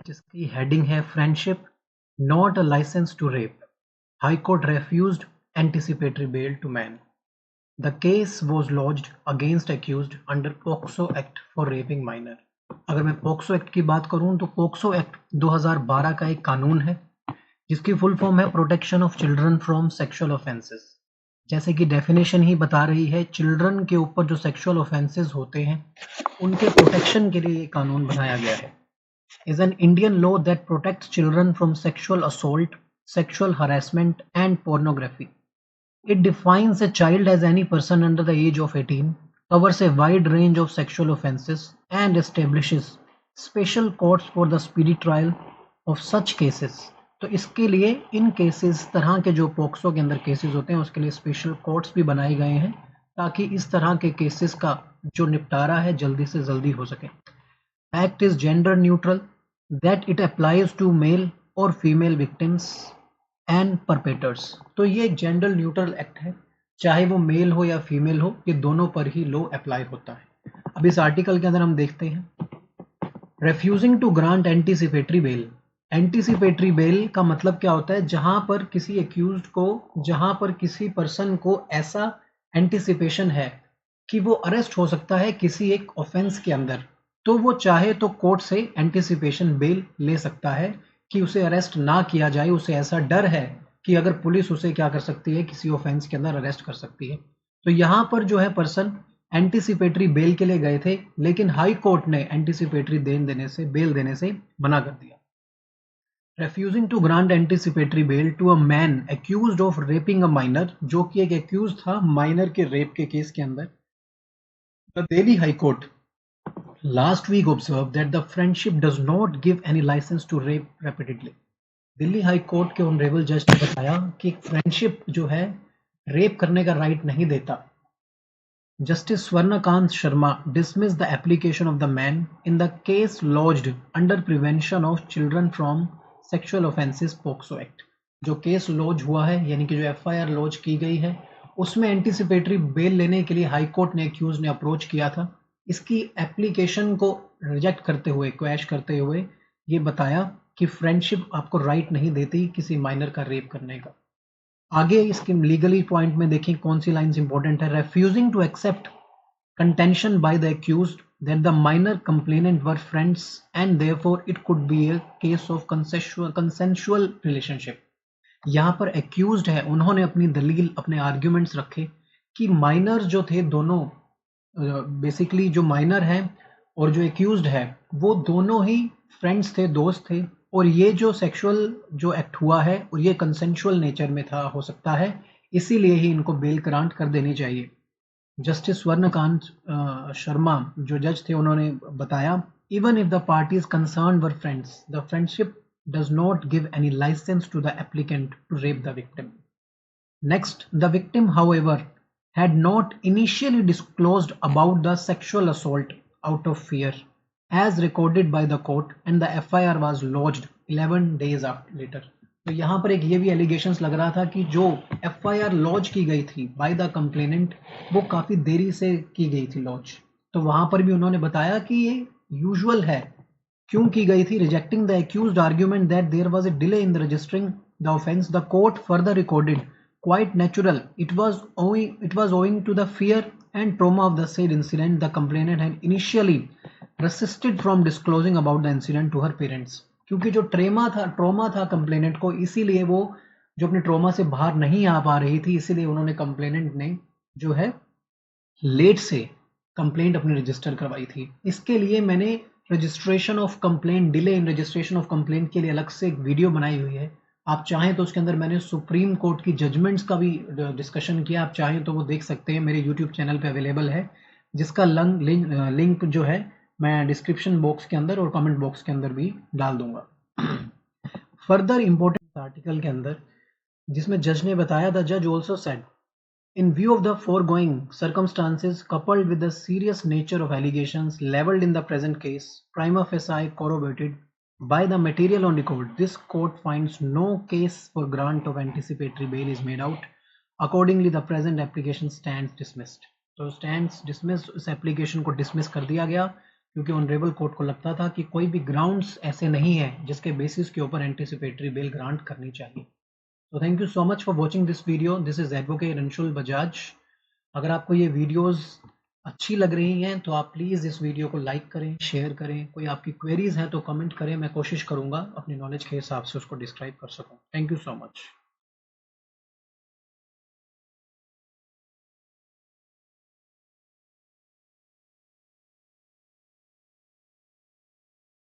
जिसकी हेडिंग है friendship not a licence to rape, high court refused anticipatory bail to man. The case was launched against accused under POCSO act for raping minor. अगर मैं POCSO act की बात करूं तो POCSO act 2012 का एक कानून है जिसकी फुल फॉर्म है protection of children from sexual offences. जैसे कि डेफिनेशन ही बता रही है, चिल्ड्रन के ऊपर जो सेक्सुअल ऑफेंसेस होते हैं उनके प्रोटेक्शन के लिए ये कानून बनाया गया है। Is an Indian law that protects children from sexual assault, sexual harassment and pornography. It defines a child as any person under the age of 18, covers a wide range of sexual offences, and establishes special courts for the speedy trial of such cases। तो इसके लिए इन cases तरह के जो POCSO के अंदर cases होते हैं उसके लिए स्पेशल कोर्ट्स भी बनाए गए हैं ताकि इस तरह के केसेस का जो निपटारा है जल्दी से जल्दी हो सके। Act is gender neutral, that it applies to male or female victims and perpetrators। तो ये एक जेंडर न्यूट्रल एक्ट है, चाहे वो मेल हो या फीमेल हो, ये दोनों पर ही लॉ अप्लाई होता है। अब इस आर्टिकल के अंदर हम देखते हैं refusing to grant anticipatory bail. Anticipatory bail का मतलब क्या होता है? जहां पर किसी एक्यूज्ड को, जहां पर किसी पर्सन को ऐसा एंटीसिपेशन है कि वो अरेस्ट हो सकता है किसी एक ऑफेंस के अंदर, तो वो चाहे तो कोर्ट से एंटीसिपेशन बेल ले सकता है कि उसे अरेस्ट ना किया जाए। उसे ऐसा डर है कि अगर पुलिस उसे क्या कर सकती है, किसी ऑफेंस के अंदर अरेस्ट कर सकती है। तो यहां पर जो है पर्सन एंटीसिपेटरी बेल के लिए गए थे, लेकिन हाई कोर्ट ने एंटीसिपेटरी बेल देने से मना कर दिया। Refusing to grant anticipatory bail to a man accused of raping a minor, जो कि एक एक्यूज था माइनर के रेप के केस के अंदर। The Delhi high court last week observed that the friendship does not give any license to rape repeatedly। Delhi high court के honourable जज ने बताया कि फ्रेंडशिप जो है रेप करने का राइट नहीं देता। Justice Swarnakanta Sharma dismissed the application of the man in the case lodged under prevention of children from sexual offences POCSO act. जो केस लॉन्च हुआ है, यानी कि जो एफआईआर लॉन्च की गई है, उसमें एंटीसिपेटरी बेल लेने के लिए हाई कोर्ट ने एक्यूज ने अप्रोच किया था। इसकी एप्लीकेशन को रिजेक्ट करते हुए, क्वैश करते हुए ये बताया कि फ्रेंडशिप आपको राइट नहीं देती किसी माइनर का रेप करने का। आगे इसके लीगली पॉइंट में देखें कौन सी लाइंस इंपॉर्टेंट है। Refusing to accept contention by the accused that the minor complainant were friends and therefore it could be a case of consensual relationship। यहाँ पर accused है, उन्होंने अपनी दलील, अपने आर्ग्यूमेंट्स रखे कि माइनर जो थे दोनों, बेसिकली जो माइनर है और जो एक्यूज्ड है वो दोनों ही फ्रेंड्स थे, दोस्त थे, और ये जो सेक्सुअल जो एक्ट हुआ है और ये कंसेंशुअल नेचर में था, हो सकता है, इसीलिए ही इनको बेल ग्रांट कर देनी चाहिए। जस्टिस स्वर्णकांत शर्मा जो जज थे उन्होंने बताया, even if the parties concern were friends, the friendship does not give any license to the applicant to rape the victim. Next, the victim, however, had not initially disclosed about the sexual assault out of fear, as recorded by the court, and the FIR was lodged 11 days later। तो यहाँ पर एक ये भी allegations लग रहा था कि जो FIR लॉन्च की गई थी बाय द कंप्लेनेंट वो काफ़ी देरी से की गई थी लॉन्च। तो वहाँ पर भी उन्होंने बताया कि ये यूजुअल है। क्यों की गई थी? Rejecting the accused argument that there was a delay in registering the offence, the court further recorded quite natural it was owing to the fear and trauma of the said incident the complainant had initially resisted from disclosing about the incident to her parents। क्योंकि जो trauma था complainant को, इसीलिए वो जो अपने trauma से बाहर नहीं आ पा रही थी, इसीलिए उन्होंने कंप्लेनेंट ने जो है लेट से कंप्लेंट अपनी रजिस्टर करवाई थी। इसके लिए मैंने registration of complaint, delay in registration of complaint के लिए अलग से एक वीडियो बनाई हुई है। आप चाहें तो उसके अंदर मैंने सुप्रीम कोर्ट की जजमेंट्स का भी डिस्कशन किया, आप चाहें तो वो देख सकते हैं, मेरे यूट्यूब चैनल पे अवेलेबल है, जिसका लिंक जो है मैं डिस्क्रिप्शन बॉक्स के अंदर और कमेंट बॉक्स के अंदर भी डाल दूंगा। फर्दर इंपॉर्टेंट आर्टिकल के अंदर जिसमें जज ने बताया, द जज also said, in view of the foregoing circumstances coupled with the serious nature of allegations levelled in the present case, prima facie corroborated by the material on record, this court finds no case for grant of anticipatory bail is made out। Accordingly, the present application stands dismissed। तो stands dismissed, उस application को dismiss कर दिया गया क्योंकि honourable court को लगता था कि कोई भी ग्राउंड्स ऐसे नहीं है जिसके बेसिस के ऊपर एंटीसिपेटरी बेल ग्रांट करनी चाहिए। तो thank you so much for watching this video. This is advocate Anshul Bajaj. अगर आपको ये वीडियोस अच्छी लग रही हैं तो आप प्लीज़ इस वीडियो को लाइक करें, शेयर करें। कोई आपकी क्वेरीज हैं तो कमेंट करें, मैं कोशिश करूंगा अपनी नॉलेज के हिसाब से उसको डिस्क्राइब कर सकूं। Thank you so much.